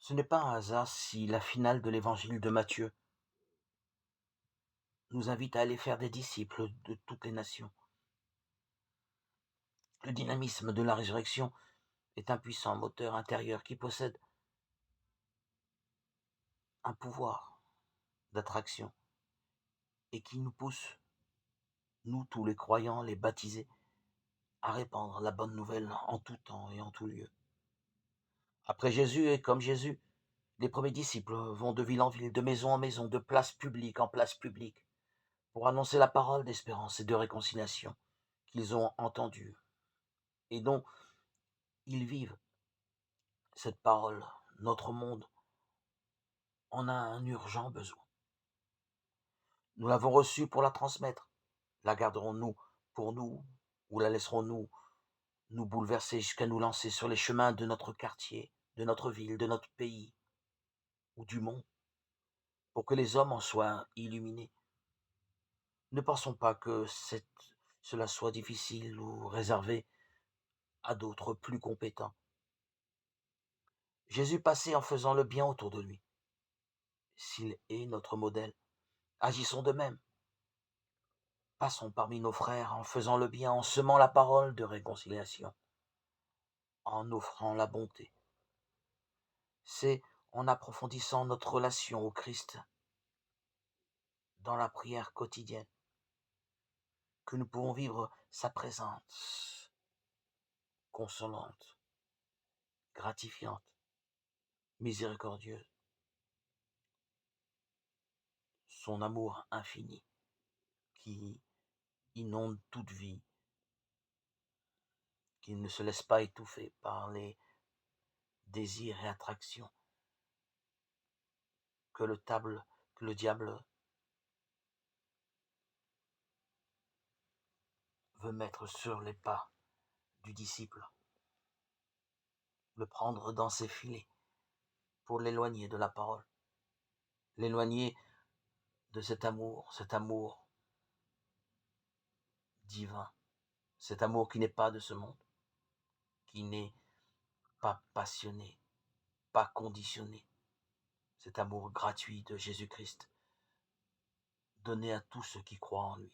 Ce n'est pas un hasard si la finale de l'évangile de Matthieu nous invite à aller faire des disciples de toutes les nations. Le dynamisme de la résurrection est un puissant moteur intérieur qui possède un pouvoir d'attraction et qui nous pousse, nous tous les croyants, les baptisés, à répandre la bonne nouvelle en tout temps et en tout lieu. Après Jésus et comme Jésus, les premiers disciples vont de ville en ville, de maison en maison, de place publique en place publique, pour annoncer la parole d'espérance et de réconciliation qu'ils ont entendue et dont ils vivent cette parole. Notre monde en a un urgent besoin. Nous l'avons reçue pour la transmettre. La garderons-nous pour nous ou la laisserons-nous nous bouleverser jusqu'à nous lancer sur les chemins de notre quartier, de notre ville, de notre pays ou du monde pour que les hommes en soient illuminés? Ne pensons pas que cela soit difficile ou réservé à d'autres plus compétents. Jésus passait en faisant le bien autour de lui. S'il est notre modèle, agissons de même. Passons parmi nos frères en faisant le bien, en semant la parole de réconciliation, en offrant la bonté. C'est en approfondissant notre relation au Christ dans la prière quotidienne que nous pouvons vivre sa présence consolante, gratifiante, miséricordieuse, son amour infini qui inonde toute vie, qui ne se laisse pas étouffer par les désirs et attractions que le diable veut mettre sur les pas du disciple, le prendre dans ses filets pour l'éloigner de la parole, l'éloigner de cet amour divin, cet amour qui n'est pas de ce monde, qui n'est pas passionné, pas conditionné, cet amour gratuit de Jésus-Christ, donné à tous ceux qui croient en lui.